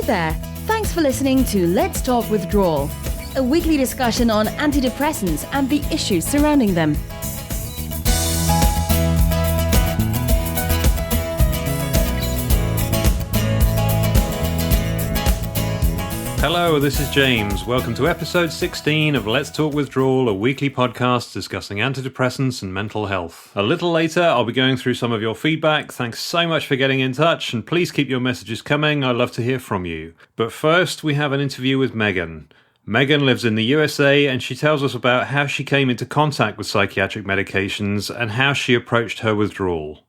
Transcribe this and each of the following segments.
there. Thanks for listening to Let's Talk Withdrawal, a weekly discussion on antidepressants and the issues surrounding them. Hello, this is James. Welcome to episode 16 of Let's Talk Withdrawal, a weekly podcast discussing antidepressants and mental health. A little later, I'll be going through some of your feedback. Thanks so much for getting in touch, and please keep your messages coming. I'd love to hear from you. But first, we have an interview with Megan. Megan lives in the USA, and she tells us about how she came into contact with psychiatric medications and how she approached her withdrawal.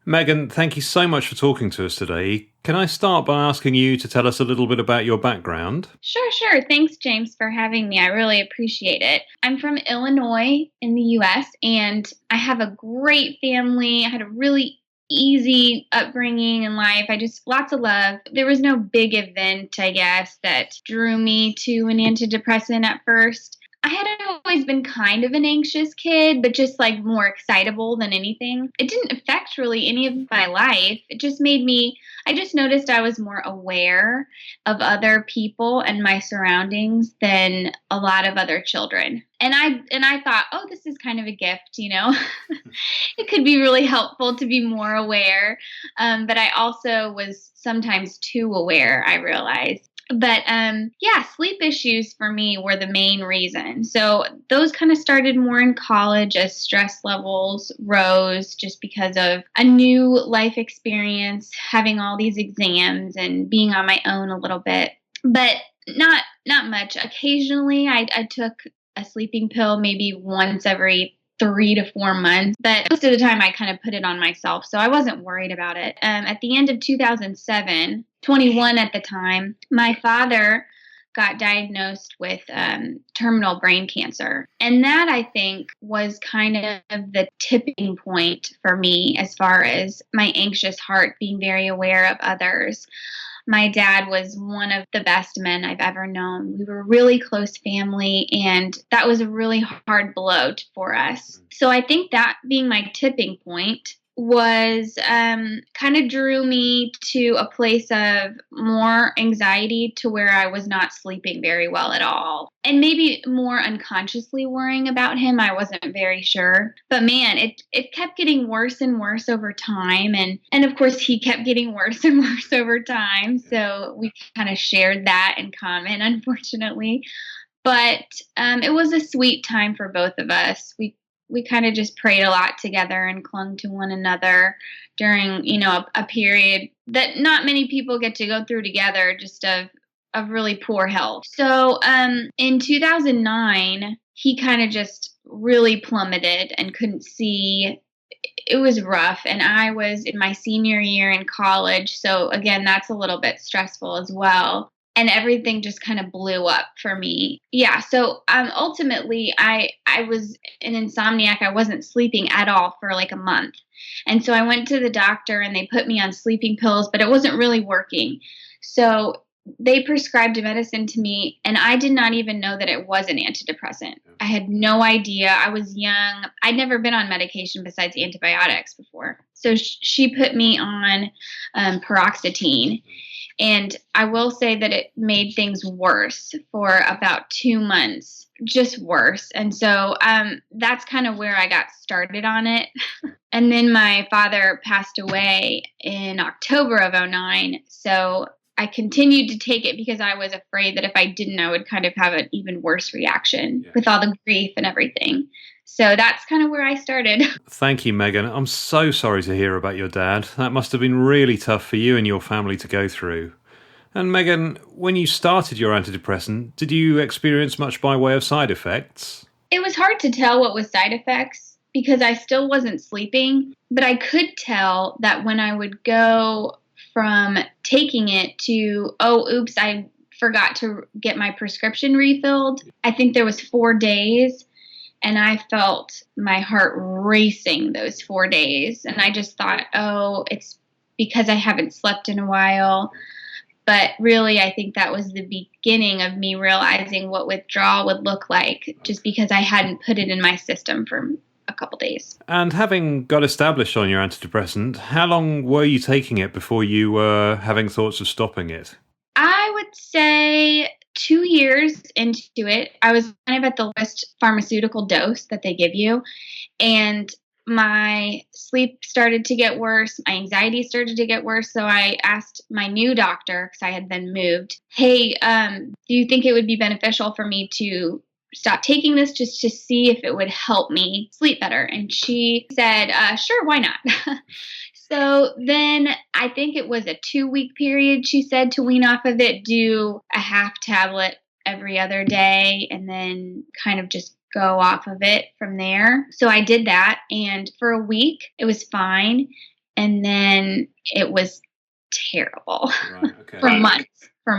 Megan, thank you so much for talking to us today. Can I start by asking you to tell us a little bit about your background? Sure. Thanks, James, for having me. I really appreciate it. I'm from Illinois in the U.S., and I have a great family. I had a really easy upbringing in life. Lots of love. There was no big event, I guess, that drew me to an antidepressant at first. I had always been kind of an anxious kid, but just like more excitable than anything. It didn't affect really any of my life. It just I just noticed I was more aware of other people and my surroundings than a lot of other children. And I thought, oh, this is kind of a gift, you know. It could be really helpful to be more aware. But I also was sometimes too aware, I realized. But sleep issues for me were the main reason. So those kind of started more in college as stress levels rose just because of a new life experience, having all these exams and being on my own a little bit. But not much. Occasionally I took a sleeping pill maybe once every 3 to 4 months, but most of the time I kind of put it on myself, so I wasn't worried about it. At the end of 2007, 21 at the time, my father got diagnosed with terminal brain cancer. And that, I think, was kind of the tipping point for me as far as my anxious heart being very aware of others. My dad was one of the best men I've ever known. We were a really close family, and that was a really hard blow for us. So I think that being my tipping point was kind of drew me to a place of more anxiety to where I was not sleeping very well at all. And maybe more unconsciously worrying about him. I wasn't very sure. But man, it kept getting worse and worse over time. And of course, he kept getting worse and worse over time. So we kind of shared that in common, unfortunately. But it was a sweet time for both of us. We kind of just prayed a lot together and clung to one another during, a period that not many people get to go through together, just of really poor health. So in 2009, he kind of just really plummeted and couldn't see. It was rough. And I was in my senior year in college. So again, that's a little bit stressful as well. And everything just kind of blew up for me. Yeah, so ultimately, I was an insomniac. I wasn't sleeping at all for like a month. And so I went to the doctor and they put me on sleeping pills, but it wasn't really working. So they prescribed a medicine to me, and I did not even know that it was an antidepressant. I had no idea. I was young. I'd never been on medication besides antibiotics before. So she put me on paroxetine. And I will say that it made things worse for about 2 months, just worse. And so that's kind of where I got started on it. And then my father passed away in October of 2009. So I continued to take it because I was afraid that if I didn't, I would kind of have an even worse reaction with all the grief and everything. So that's kind of where I started. Thank you, Megan. I'm so sorry to hear about your dad. That must have been really tough for you and your family to go through. And Megan, when you started your antidepressant, did you experience much by way of side effects? It was hard to tell what was side effects because I still wasn't sleeping, but I could tell that when I would go from taking it to, I forgot to get my prescription refilled. I think there was 4 days. And I felt my heart racing those 4 days. And I just thought, it's because I haven't slept in a while. But really, I think that was the beginning of me realizing what withdrawal would look like, just because I hadn't put it in my system for a couple days. And having got established on your antidepressant, how long were you taking it before you were having thoughts of stopping it? I would say 2 years into it, I was kind of at the lowest pharmaceutical dose that they give you. And my sleep started to get worse. My anxiety started to get worse. So I asked my new doctor, because I had been moved, hey, do you think it would be beneficial for me to stop taking this just to see if it would help me sleep better? And she said, sure, why not? So then I think it was a 2-week period, she said, to wean off of it, do a half tablet every other day, and then kind of just go off of it from there. So I did that, and for a week it was fine, and then it was terrible. Right, okay. For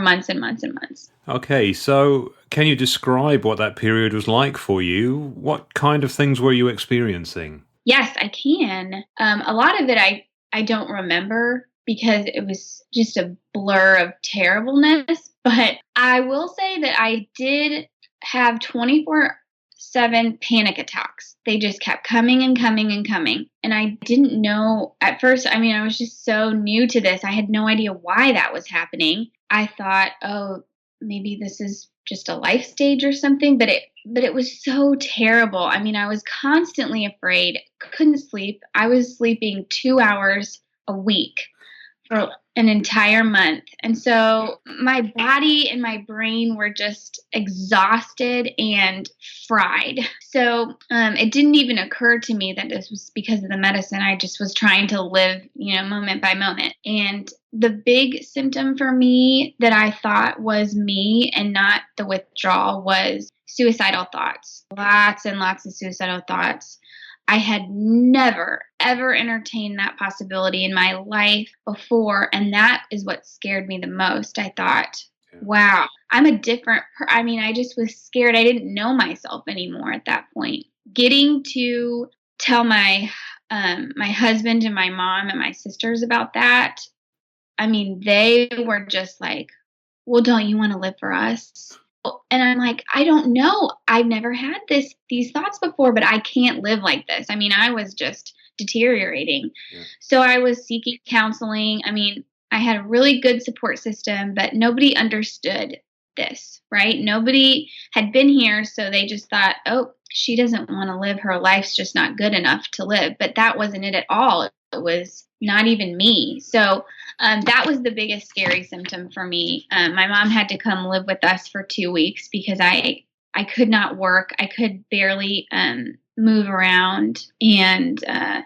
months and months and months. Okay, so can you describe what that period was like for you? What kind of things were you experiencing? Yes, I can. A lot of it I don't remember because it was just a blur of terribleness. But I will say that I did have 24/7 panic attacks. They just kept coming and coming and coming. And I didn't know at first. I mean, I was just so new to this. I had no idea why that was happening. I thought, oh, maybe this is just a life stage or something. But it was so terrible. I mean, I was constantly afraid, couldn't sleep. I was sleeping 2 hours a week for an entire month. And so my body and my brain were just exhausted and fried. So it didn't even occur to me that this was because of the medicine. I just was trying to live, moment by moment. And the big symptom for me that I thought was me and not the withdrawal was suicidal thoughts. Lots and lots of suicidal thoughts. I had never, ever entertained that possibility in my life before, and that is what scared me the most. I thought, wow, I'm a different I just was scared. I didn't know myself anymore at that point. Getting to tell my husband and my mom and my sisters about that, they were just like, well, don't you want to live for us? And I'm like, I don't know. I've never had these thoughts before, but I can't live like this. I was just deteriorating. Yeah. So I was seeking counseling. I had a really good support system, but nobody understood this, right? Nobody had been here. So they just thought, oh, she doesn't want to live. Her life's just not good enough to live. But that wasn't it at all. It was not even me. So that was the biggest scary symptom for me. My mom had to come live with us for 2 weeks because I could not work. I could barely move around. And a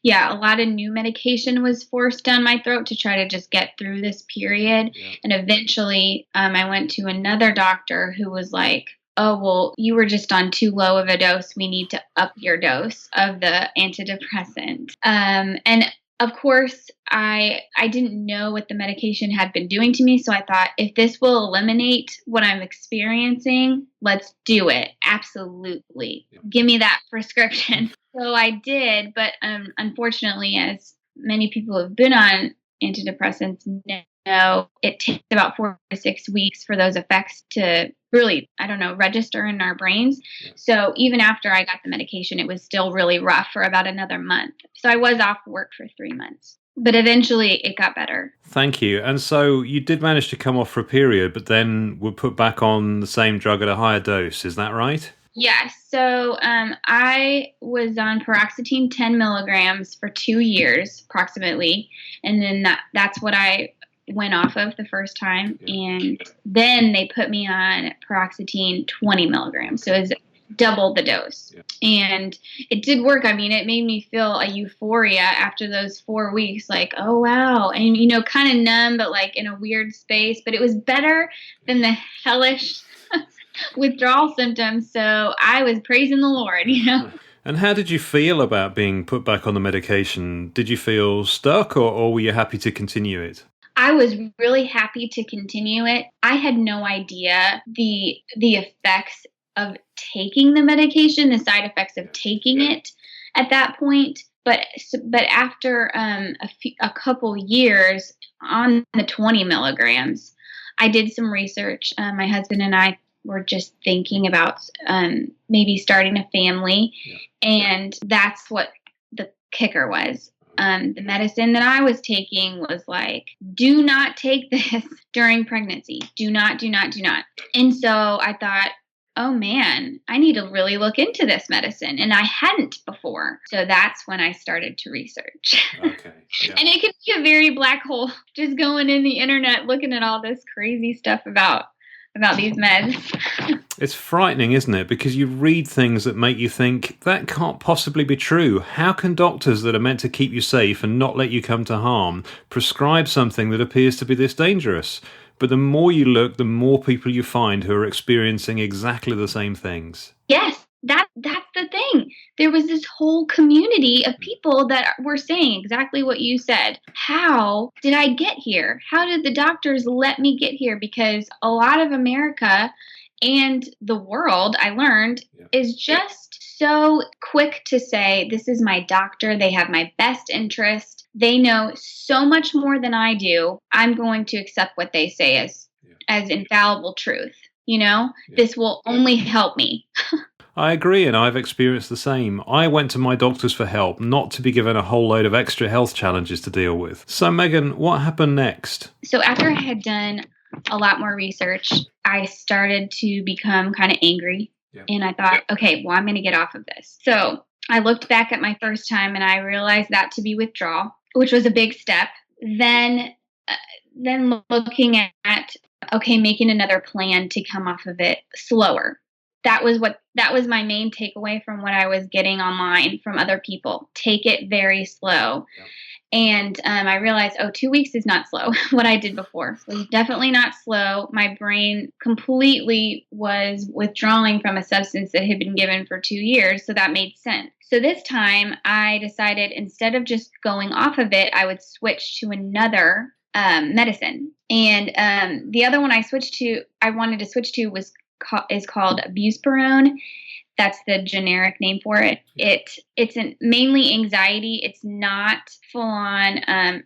lot of new medication was forced down my throat to try to just get through this period. Yeah. And eventually I went to another doctor who was like, oh, well, you were just on too low of a dose. We need to up your dose of the antidepressant. And of course, I didn't know what the medication had been doing to me. So I thought, if this will eliminate what I'm experiencing, let's do it. Absolutely. Yeah. Give me that prescription. So I did. But unfortunately, as many people who have been on antidepressants know, it takes about 4 to 6 weeks for those effects to really, register in our brains. Yeah. So even after I got the medication, it was still really rough for about another month. So I was off work for 3 months, but eventually it got better. Thank you. And so you did manage to come off for a period, but then were put back on the same drug at a higher dose. Is that right? Yes. So I was on paroxetine 10 milligrams for 2 years approximately. And then that's what I went off of the first time. Yeah. And then they put me on paroxetine 20 milligrams. So it was double the dose. Yeah. And it did work. It made me feel a euphoria after those 4 weeks, like, oh, wow. And, kind of numb, but like in a weird space. But it was better than the hellish withdrawal symptoms. So I was praising the Lord, And how did you feel about being put back on the medication? Did you feel stuck or were you happy to continue it? I was really happy to continue it. I had no idea the effects of taking the medication, the side effects of taking it at that point. But after a couple years on the 20 milligrams, I did some research. My husband and I were just thinking about maybe starting a family, and that's what the kicker was. The medicine that I was taking was like, do not take this during pregnancy. Do not, do not, do not. And so I thought, oh man, I need to really look into this medicine. And I hadn't before. So that's when I started to research. Okay. Yeah. And it can be a very black hole, just going in the internet, looking at all this crazy stuff about these meds. It's frightening, isn't it? Because you read things that make you think, that can't possibly be true. How can doctors that are meant to keep you safe and not let you come to harm prescribe something that appears to be this dangerous? But the more you look, the more people you find who are experiencing exactly the same things. Yes, that's the thing. There was this whole community of people that were saying exactly what you said. How did I get here? How did the doctors let me get here? Because a lot of America and the world, I learned, is just so quick to say, this is my doctor. They have my best interest. They know so much more than I do. I'm going to accept what they say as infallible truth. This will only help me. I agree, and I've experienced the same. I went to my doctors for help, not to be given a whole load of extra health challenges to deal with. So, Megan, what happened next? So after I had done a lot more research, I started to become kind of angry. And I thought, okay, well, I'm going to get off of this. So I looked back at my first time and I realized that to be withdrawal, which was a big step. Then looking at, okay, making another plan to come off of it slower. That was my main takeaway from what I was getting online from other people. Take it very slow. Yeah. And I realized, 2 weeks is not slow. What I did before was definitely not slow. My brain completely was withdrawing from a substance that had been given for 2 years. So that made sense. So this time I decided instead of just going off of it, I would switch to another medicine. And the other one I wanted to switch to is called buspirone. That's the generic name for it. It's mainly anxiety. It's not full-on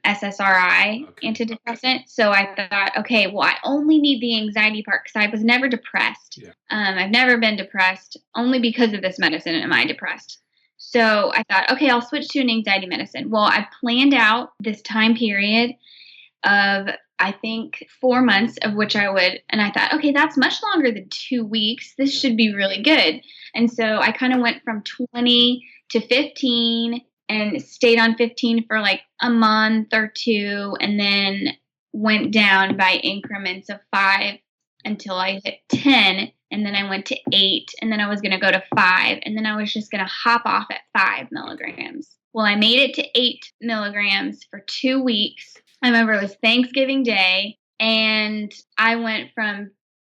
SSRI antidepressant. So I thought, okay, well, I only need the anxiety part because I was never depressed. Yeah. I've never been depressed. Only because of this medicine am I depressed. So I thought, okay, I'll switch to an anxiety medicine. Well, I planned out this time period of, I think, 4 months of which and I thought, okay, that's much longer than 2 weeks. This should be really good. And so I kind of went from 20 to 15 and stayed on 15 for like a month or two, and then went down by increments of 5 until I hit 10. And then I went to 8, and then I was going to go to 5, and then I was just going to hop off at 5 milligrams. Well, I made it to 8 milligrams for 2 weeks. I remember it was Thanksgiving Day, and I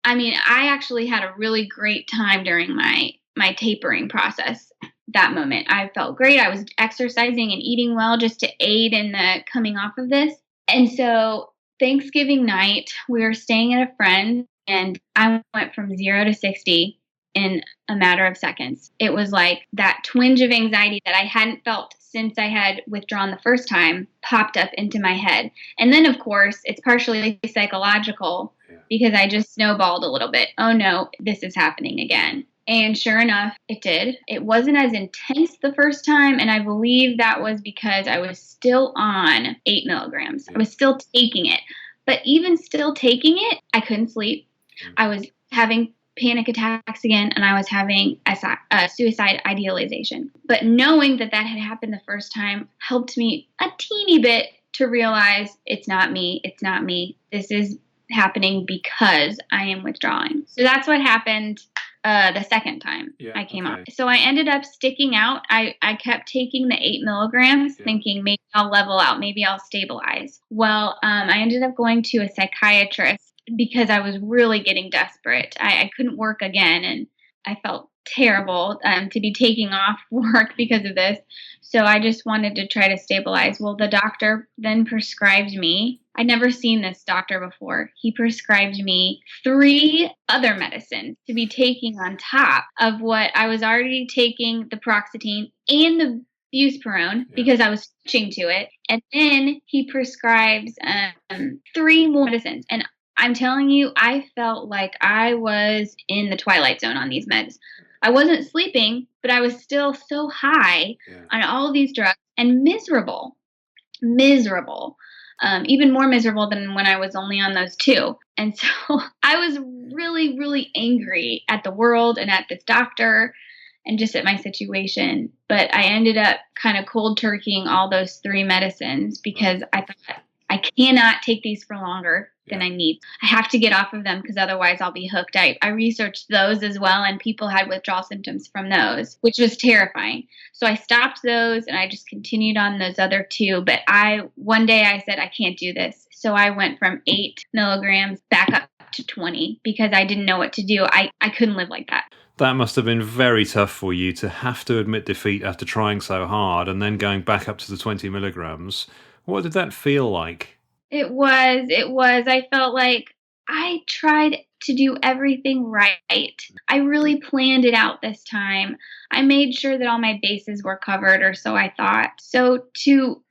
actually had a really great time during my tapering process that moment. I felt great. I was exercising and eating well just to aid in the coming off of this. And so Thanksgiving night, we were staying at a friend's, and I went from 0 to 60 in a matter of seconds. It was like that twinge of anxiety that I hadn't felt since I had withdrawn the first time popped up into my head. And then, of course, it's partially psychological because I just snowballed a little bit. Oh, no, this is happening again. And sure enough, it did. It wasn't as intense the first time, and I believe that was because I was still on 8 milligrams. I was still taking it. But even still taking it, I couldn't sleep. I was having panic attacks again, and I was having suicide idealization. But knowing that had happened the first time helped me a teeny bit to realize it's not me. This is happening because I am withdrawing. So that's what happened the second time I came off. So I ended up sticking out. I kept taking the 8 milligrams, thinking maybe I'll level out, maybe I'll stabilize. Well, I ended up going to a psychiatrist because I was really getting desperate. I couldn't work again, and I felt terrible to be taking off work because of this. So I just wanted to try to stabilize. Well, the doctor then prescribed me. I'd never seen this doctor before. He prescribed me 3 other medicines to be taking on top of what I was already taking, the paroxetine and the buspirone, because I was switching to it. And then he prescribes 3 more medicines. And I'm telling you, I felt like I was in the twilight zone on these meds. I wasn't sleeping, but I was still so high on all of these drugs and miserable. miserable, even more miserable than when I was only on those two. And so I was really, really angry at the world and at this doctor and just at my situation. But I ended up kind of cold turkeying all those three medicines because I thought I cannot take these for longer than I need. I have to get off of them because otherwise I'll be hooked. I researched those as well, and people had withdrawal symptoms from those, which was terrifying. So I stopped those and I just continued on those other two. But one day I said, I can't do this. So I went from 8 milligrams back up to 20 because I didn't know what to do. I couldn't live like that. That must have been very tough for you to have to admit defeat after trying so hard and then going back up to the 20 milligrams. What did that feel like? It was. I felt like I tried to do everything right. I really planned it out this time. I made sure that all my bases were covered, or so I thought. So to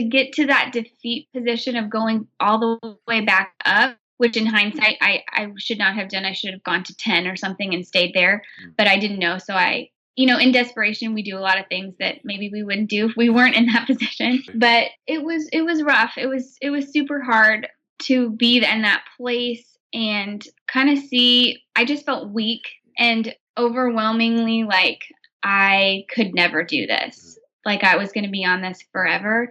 get to that defeat position of going all the way back up, which in hindsight, I should not have done. I should have gone to 10 or something and stayed there, but I didn't know. So in desperation, we do a lot of things that maybe we wouldn't do if we weren't in that position. But it was rough. It was super hard to be in that place and kind of see. I just felt weak and overwhelmingly like I could never do this. Like I was going to be on this forever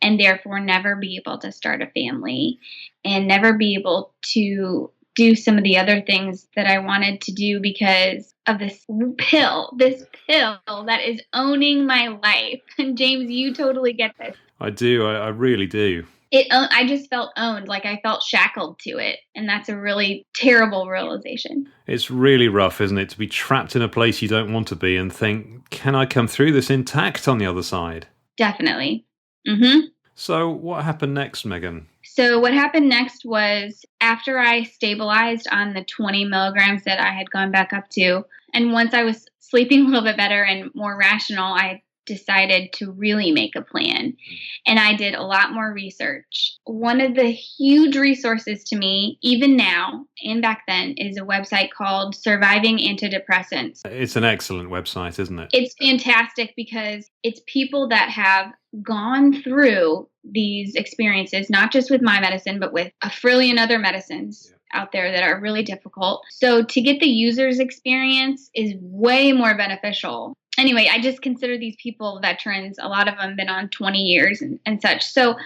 and therefore never be able to start a family and never be able to do some of the other things that I wanted to do because of this pill that is owning my life. And James, you totally get this. I do. I really do. I just felt owned, like I felt shackled to it. And that's a really terrible realization. It's really rough, isn't it, to be trapped in a place you don't want to be and think, can I come through this intact on the other side? Definitely. Mm-hmm. So what happened next, Megan? So what happened next was after I stabilized on the 20 milligrams that I had gone back up to, and once I was sleeping a little bit better and more rational, I decided to really make a plan. And I did a lot more research. One of the huge resources to me, even now and back then, is a website called Surviving Antidepressants. It's an excellent website, isn't it? It's fantastic because it's people that have gone through these experiences, not just with my medicine, but with a trillion other medicines out there that are really difficult. So to get the user's experience is way more beneficial. Anyway, I just consider these people veterans. A lot of them been on 20 years and such. So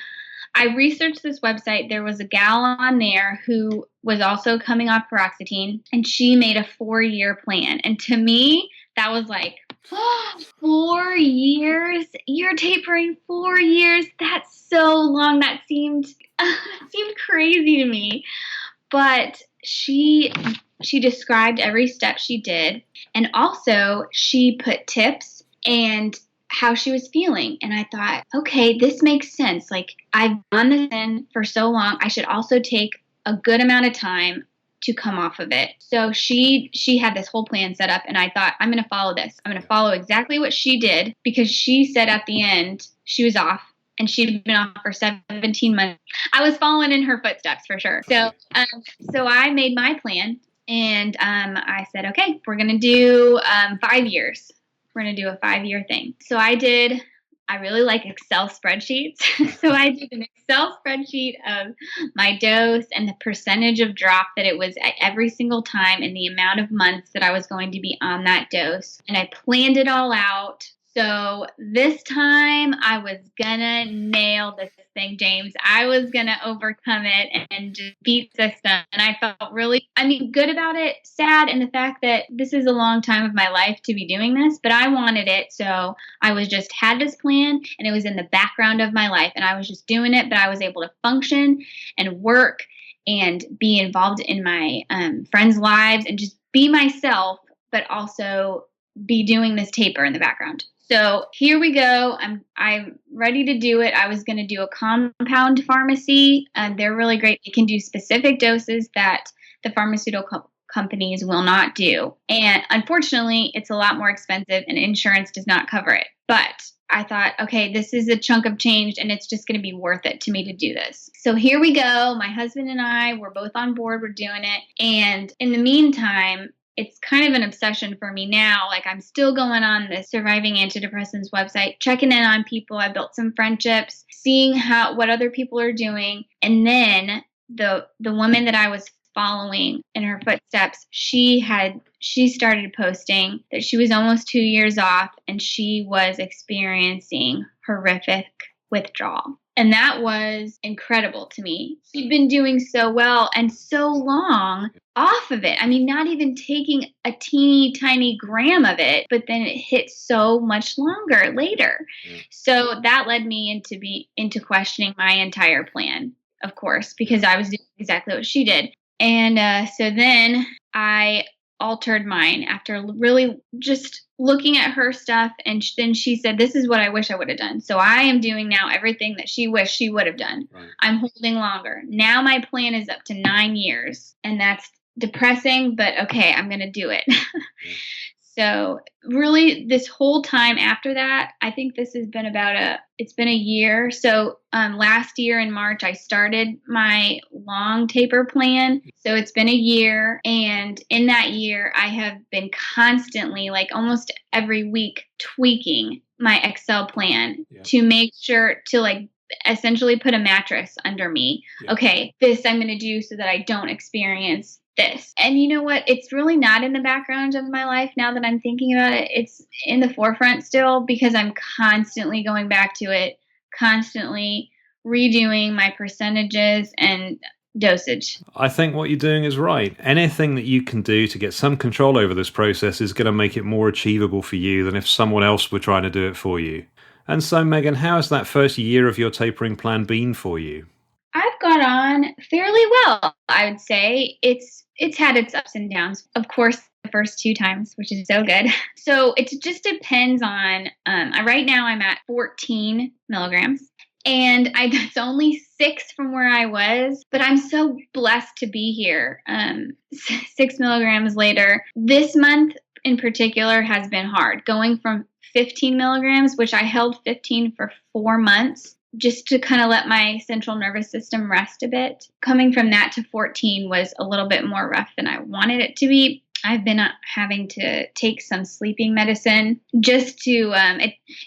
I researched this website. There was a gal on there who was also coming off paroxetine, and she made a 4-year plan. And to me, that was like, 4 years? You're tapering 4 years? That's so long. That seemed crazy to me. But she described every step she did, and also she put tips and how she was feeling. And I thought, okay, this makes sense. Like, I've done this in for so long. I should also take a good amount of time to come off of it. So she had this whole plan set up, and I thought, I'm going to follow this. I'm going to follow exactly what she did, because she said at the end she was off. And she'd been off for 17 months. I was following in her footsteps for sure. So I made my plan, and I said, okay, we're going to do 5 years. We're going to do a 5-year thing. So I really like Excel spreadsheets. So I did an Excel spreadsheet of my dose and the percentage of drop that it was at every single time and the amount of months that I was going to be on that dose. And I planned it all out. So this time I was gonna nail this thing, James. I was gonna overcome it and just beat the system. And I felt really, good about it, sad in the fact that this is a long time of my life to be doing this, but I wanted it. So I had this plan, and it was in the background of my life, and I was just doing it, but I was able to function and work and be involved in my friends' lives and just be myself, but also be doing this taper in the background. So here we go. I'm ready to do it. I was going to do a compound pharmacy. They're really great. They can do specific doses that the pharmaceutical companies will not do. And unfortunately, it's a lot more expensive, and insurance does not cover it. But I thought, okay, this is a chunk of change, and it's just going to be worth it to me to do this. So here we go. My husband and I were both on board. We're doing it. And in the meantime, it's kind of an obsession for me now. Like, I'm still going on the Surviving Antidepressants website, checking in on people. I built some friendships, seeing what other people are doing. And then the woman that I was following in her footsteps, she started posting that she was almost 2 years off and she was experiencing horrific withdrawal. And that was incredible to me. She'd been doing so well and so long off of it. I mean, not even taking a teeny tiny gram of it, but then it hit so much longer later. Yeah. So that led me into questioning my entire plan, of course, because I was doing exactly what she did. And so then I altered mine after really just looking at her stuff. And then she said, this is what I wish I would have done. So I am doing now everything that she wished she would have done. Right. I'm holding longer. Now my plan is up to 9 years. And that's depressing, but okay, I'm going to do it. Yeah. So really this whole time after that, I think this has been it's been a year. So last year in March, I started my long taper plan. So it's been a year. And in that year, I have been constantly, like almost every week, tweaking my Excel plan to make sure to like essentially put a mattress under me. Yeah. Okay, this I'm going to do so that I don't experience this. And you know what? It's really not in the background of my life now that I'm thinking about it. It's in the forefront still because I'm constantly going back to it, constantly redoing my percentages and dosage. I think what you're doing is right. Anything that you can do to get some control over this process is going to make it more achievable for you than if someone else were trying to do it for you. And so, Megan, how has that first year of your tapering plan been for you? I've got on fairly well, I would say. It's had its ups and downs. Of course, the first 2 times, which is so good. So it just depends on, right now I'm at 14 milligrams. And that's only 6 from where I was, but I'm so blessed to be here. 6 milligrams later. This month in particular has been hard. Going from 15 milligrams, which I held 15 for 4 months, just to kind of let my central nervous system rest a bit. Coming from that to 14 was a little bit more rough than I wanted it to be. I've been having to take some sleeping medicine just to,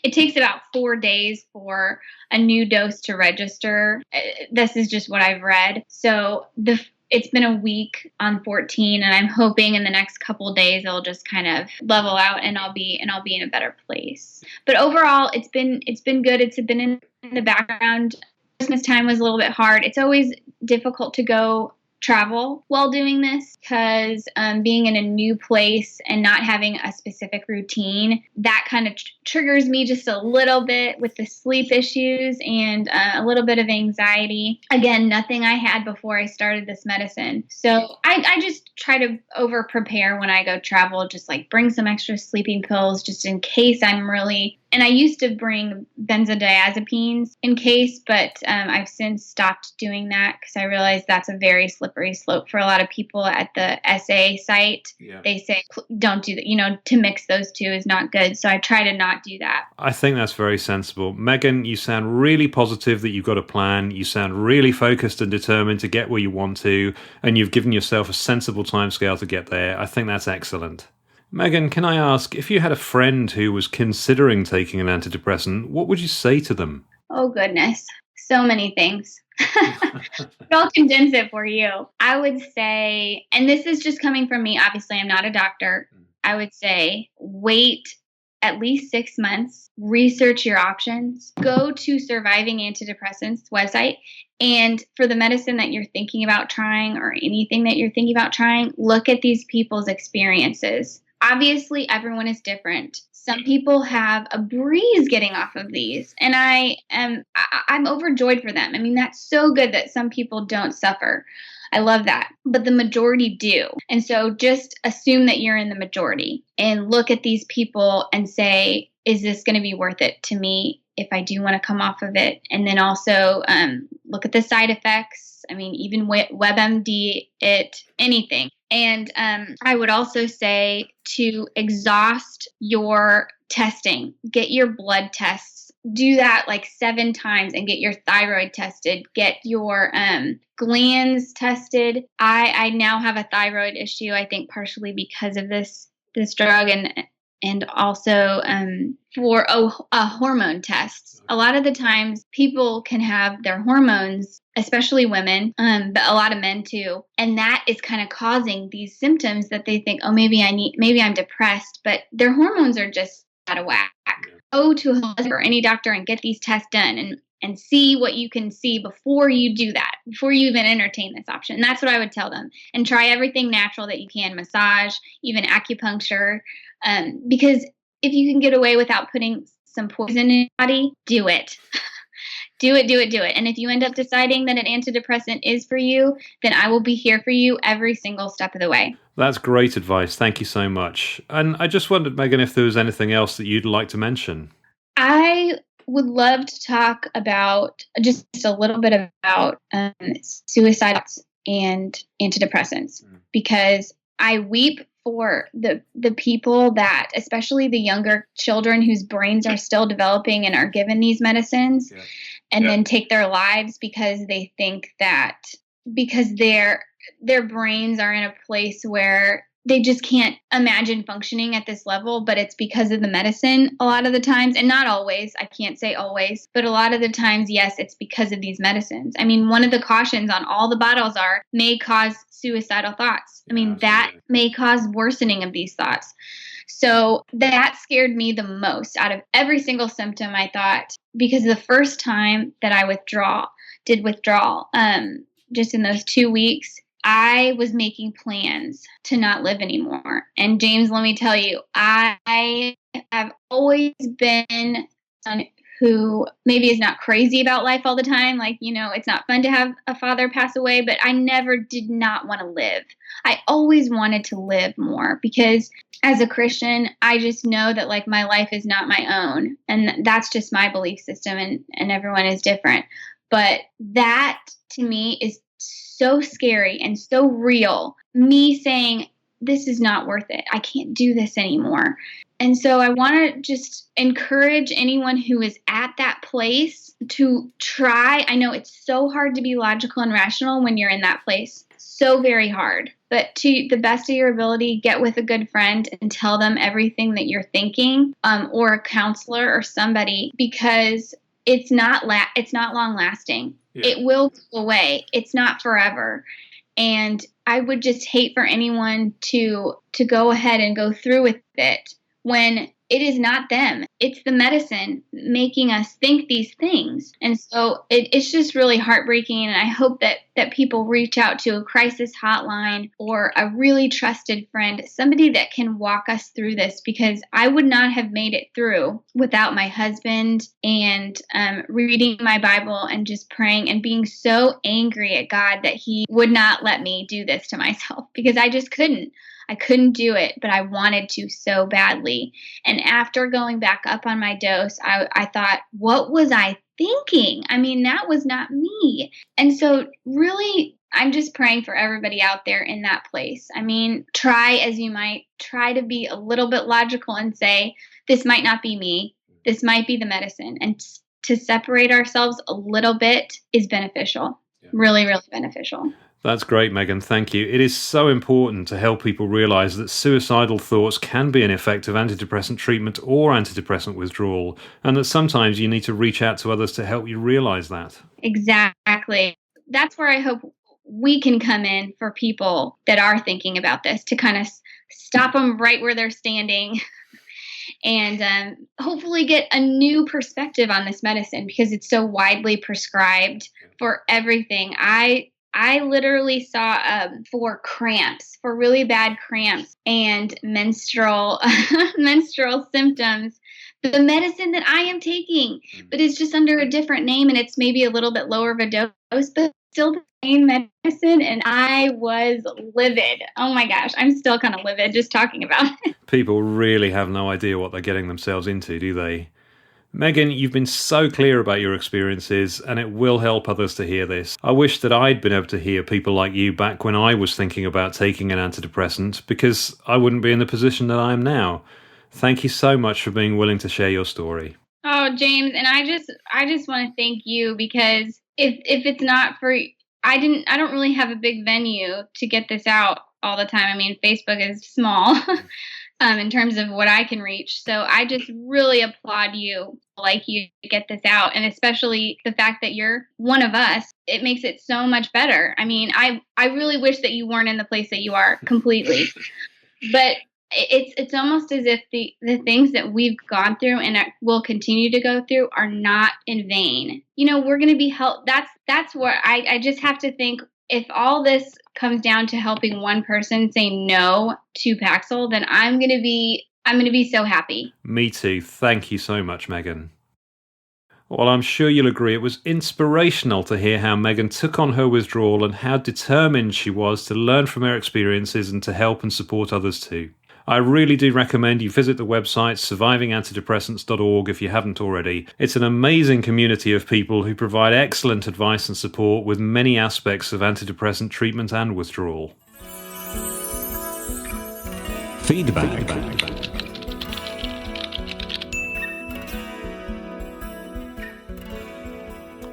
it takes about 4 days for a new dose to register. This is just what I've read. So it's been a week on 14, and I'm hoping in the next couple of days it'll just kind of level out and I'll be in a better place. But overall, it's been good. It's been in the background. Christmas time was a little bit hard. It's always difficult to go travel while doing this because being in a new place and not having a specific routine, that kind of triggers me just a little bit with the sleep issues and a little bit of anxiety. Again, nothing I had before I started this medicine. So I just try to over prepare when I go travel, just like bring some extra sleeping pills just in case I'm really... And I used to bring benzodiazepines in case, but I've since stopped doing that because I realized that's a very slippery slope for a lot of people at the SA site. Yeah. They say, don't do that. To mix those two is not good. So I try to not do that. I think that's very sensible. Megan, you sound really positive that you've got a plan. You sound really focused and determined to get where you want to, and you've given yourself a sensible timescale to get there. I think that's excellent. Megan, can I ask, if you had a friend who was considering taking an antidepressant, what would you say to them? Oh, goodness. So many things. I'll condense it for you. I would say, and this is just coming from me, obviously I'm not a doctor. I would say wait at least 6 months, research your options, go to Surviving Antidepressants website, and for the medicine that you're thinking about trying or anything that you're thinking about trying, look at these people's experiences. Obviously, everyone is different. Some people have a breeze getting off of these, and I'm overjoyed for them. I mean, that's so good that some people don't suffer. I love that. But the majority do. And so just assume that you're in the majority and look at these people and say, is this going to be worth it to me if I do want to come off of it? And then also look at the side effects. I mean, even WebMD it, anything. And I would also say to exhaust your testing. Get your blood tests do that like 7 times and get your thyroid tested, get your glands tested. I now have a thyroid issue, I think partially because of this drug, and also for hormone tests. A lot of the times people can have their hormones, especially women, but a lot of men too. And that is kind of causing these symptoms that they think, oh, maybe I'm depressed, but their hormones are just out of whack. Go to a holistic or any doctor and get these tests done and see what you can see before you do that, before you even entertain this option. And that's what I would tell them. And try everything natural that you can, massage, even acupuncture, because if you can get away without putting some poison in your body, do it. Do it. And if you end up deciding that an antidepressant is for you, then I will be here for you every single step of the way. That's great advice. Thank you so much. And I just wondered, Megan, if there was anything else that you'd like to mention. I would love to talk about just a little bit about suicides and antidepressants, because I weep for the people that, especially the younger children whose brains are still developing and are given these medicines and then take their lives because they think that because their brains are in a place where they just can't imagine functioning at this level, but it's because of the medicine a lot of the times, and not always. I can't say always, but a lot of the times, yes, it's because of these medicines. I mean, one of the cautions on all the bottles are may cause suicidal thoughts. I mean, that may cause worsening of these thoughts. So that scared me the most out of every single symptom, I thought, because the first time that I did withdrawal, just in those 2 weeks, I was making plans to not live anymore. And James, let me tell you, I have always been someone who maybe is not crazy about life all the time. Like, it's not fun to have a father pass away, but I never did not want to live. I always wanted to live more because as a Christian, I just know that like my life is not my own. And that's just my belief system, and everyone is different. But that to me is so scary and so real. Me saying, this is not worth it. I can't do this anymore. And so I want to just encourage anyone who is at that place to try. I know it's so hard to be logical and rational when you're in that place. So very hard. But to the best of your ability, get with a good friend and tell them everything that you're thinking, or a counselor or somebody, because it's not long lasting. Yeah. It will go away. It's not forever. And I would just hate for anyone to go ahead and go through with it when it is not them. It's the medicine making us think these things. And so it's just really heartbreaking. And I hope that people reach out to a crisis hotline or a really trusted friend, somebody that can walk us through this, because I would not have made it through without my husband and reading my Bible and just praying and being so angry at God that he would not let me do this to myself, because I just couldn't. I couldn't do it, but I wanted to so badly. And after going back up on my dose, I thought, what was I thinking? I mean, that was not me. And so really, I'm just praying for everybody out there in that place. I mean, try as you might, try to be a little bit logical and say, this might not be me. This might be the medicine. And to separate ourselves a little bit is beneficial. Yeah. Really, really beneficial. That's great, Megan. Thank you. It is so important to help people realize that suicidal thoughts can be an effect of antidepressant treatment or antidepressant withdrawal, and that sometimes you need to reach out to others to help you realize that. Exactly. That's where I hope we can come in for people that are thinking about this, to kind of stop them right where they're standing and hopefully get a new perspective on this medicine, because it's so widely prescribed for everything. I literally saw for cramps, for really bad cramps and menstrual symptoms, the medicine that I am taking, but it's just under a different name and it's maybe a little bit lower of a dose, but still the same medicine. And I was livid. Oh my gosh, I'm still kind of livid just talking about it. People really have no idea what they're getting themselves into, do they? Megan, you've been so clear about your experiences, and it will help others to hear this. I wish that I'd been able to hear people like you back when I was thinking about taking an antidepressant, because I wouldn't be in the position that I am now. Thank you so much for being willing to share your story. Oh, James, and I just want to thank you, because if it's not for, I don't really have a big venue to get this out all the time. I mean, Facebook is small in terms of what I can reach. So I just really applaud you, like you, to get this out, and especially the fact that you're one of us. It makes it so much better. I mean, I really wish that you weren't in the place that you are completely, but it's almost as if the things that we've gone through and will continue to go through are not in vain. You know, we're going to be helped. That's what I just have to think. If all this comes down to helping one person say no to Paxil, then I'm going to be so happy. Me too. Thank you so much, Megan. Well, I'm sure you'll agree it was inspirational to hear how Megan took on her withdrawal and how determined she was to learn from her experiences and to help and support others too. I really do recommend you visit the website survivingantidepressants.org if you haven't already. It's an amazing community of people who provide excellent advice and support with many aspects of antidepressant treatment and withdrawal. Feedback.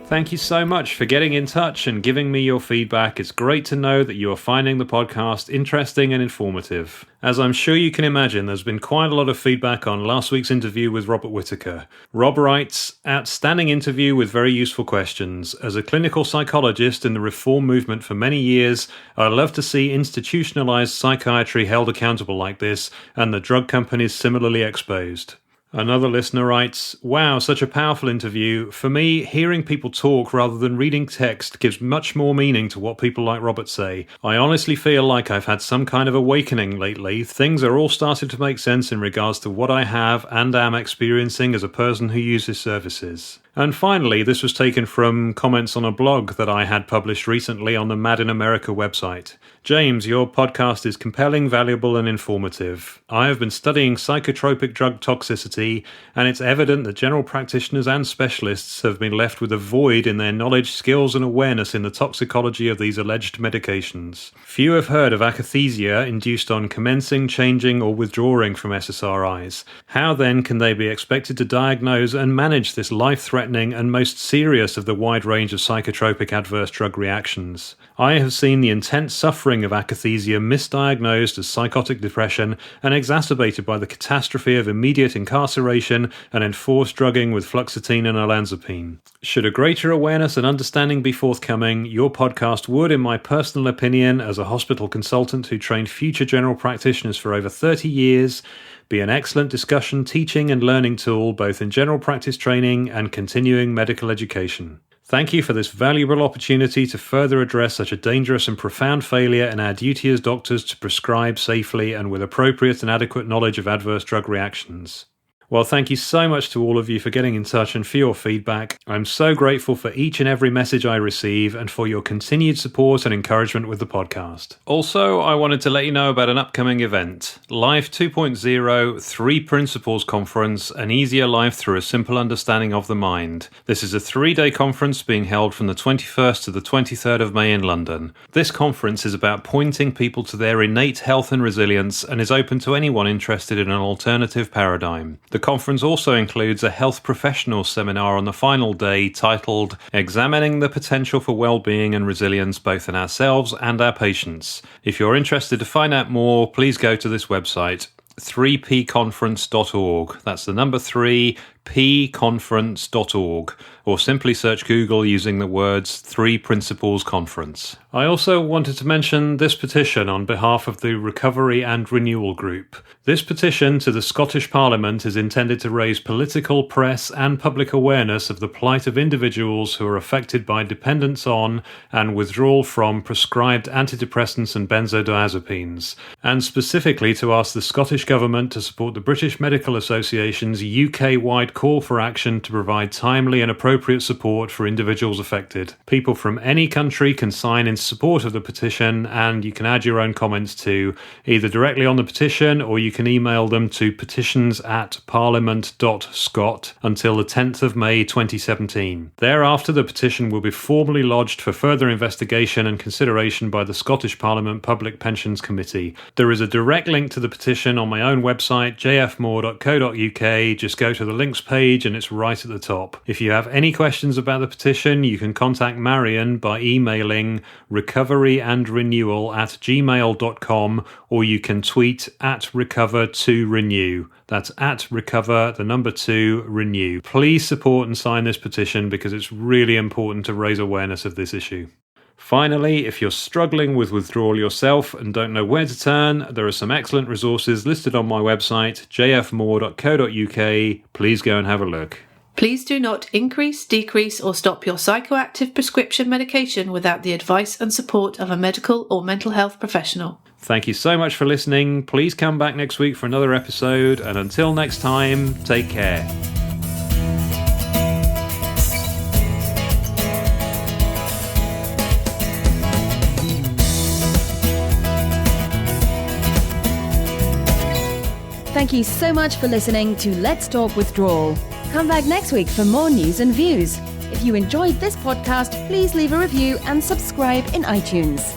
Thank you so much for getting in touch and giving me your feedback. It's great to know that you are finding the podcast interesting and informative. As I'm sure you can imagine, there's been quite a lot of feedback on last week's interview with Robert Whittaker. Rob writes, "Outstanding interview with very useful questions. As a clinical psychologist in the reform movement for many years, I love to see institutionalized psychiatry held accountable like this and the drug companies similarly exposed." Another listener writes, "Wow, such a powerful interview. For me, hearing people talk rather than reading text gives much more meaning to what people like Robert say. I honestly feel like I've had some kind of awakening lately. Things are all starting to make sense in regards to what I have and am experiencing as a person who uses services." And finally, this was taken from comments on a blog that I had published recently on the Mad in America website. "James, your podcast is compelling, valuable, and informative. I have been studying psychotropic drug toxicity, and it's evident that general practitioners and specialists have been left with a void in their knowledge, skills, and awareness in the toxicology of these alleged medications. Few have heard of akathisia induced on commencing, changing, or withdrawing from SSRIs. How then can they be expected to diagnose and manage this life-threatening and most serious of the wide range of psychotropic adverse drug reactions? I have seen the intense suffering of akathisia misdiagnosed as psychotic depression and exacerbated by the catastrophe of immediate incarceration and enforced drugging with fluoxetine and olanzapine. Should a greater awareness and understanding be forthcoming, your podcast would, in my personal opinion, as a hospital consultant who trained future general practitioners for over 30 years, be an excellent discussion, teaching and learning tool both in general practice training and continuing medical education. Thank you for this valuable opportunity to further address such a dangerous and profound failure in our duty as doctors to prescribe safely and with appropriate and adequate knowledge of adverse drug reactions." Well, thank you so much to all of you for getting in touch and for your feedback. I'm so grateful for each and every message I receive and for your continued support and encouragement with the podcast. Also, I wanted to let you know about an upcoming event, Life 2.0 3 Principles Conference, an easier life through a simple understanding of the mind. This is a 3-day conference being held from the 21st to the 23rd of May in London. This conference is about pointing people to their innate health and resilience and is open to anyone interested in an alternative paradigm. The conference also includes a health professionals seminar on the final day titled Examining the Potential for Wellbeing and Resilience both in ourselves and our patients. If you're interested to find out more, please go to this website, 3pconference.org. That's the number 3, pconference.org, or simply search Google using the words 3 Principles Conference. I also wanted to mention this petition on behalf of the Recovery and Renewal Group. This petition to the Scottish Parliament is intended to raise political, press and public awareness of the plight of individuals who are affected by dependence on and withdrawal from prescribed antidepressants and benzodiazepines, and specifically to ask the Scottish Government to support the British Medical Association's UK-wide call for action to provide timely and appropriate support for individuals affected. People from any country can sign in support of the petition, and you can add your own comments too, either directly on the petition or you can email them to petitions@parliament.scot until the 10th of May 2017. Thereafter, the petition will be formally lodged for further investigation and consideration by the Scottish Parliament Public Pensions Committee. There is a direct link to the petition on my own website, jfmore.co.uk. Just go to the links docs page and it's right at the top. If you have any questions about the petition, you can contact Marion by emailing recoveryandrenewal@gmail.com, or you can tweet @recover2renew. That's @recover2renew. Please support and sign this petition because it's really important to raise awareness of this issue. Finally, if you're struggling with withdrawal yourself and don't know where to turn, there are some excellent resources listed on my website, jfmoore.co.uk. Please go and have a look. Please do not increase, decrease, or stop your psychoactive prescription medication without the advice and support of a medical or mental health professional. Thank you so much for listening. Please come back next week for another episode, and until next time, take care. Thank you so much for listening to Let's Talk Withdrawal. Come back next week for more news and views. If you enjoyed this podcast, please leave a review and subscribe in iTunes.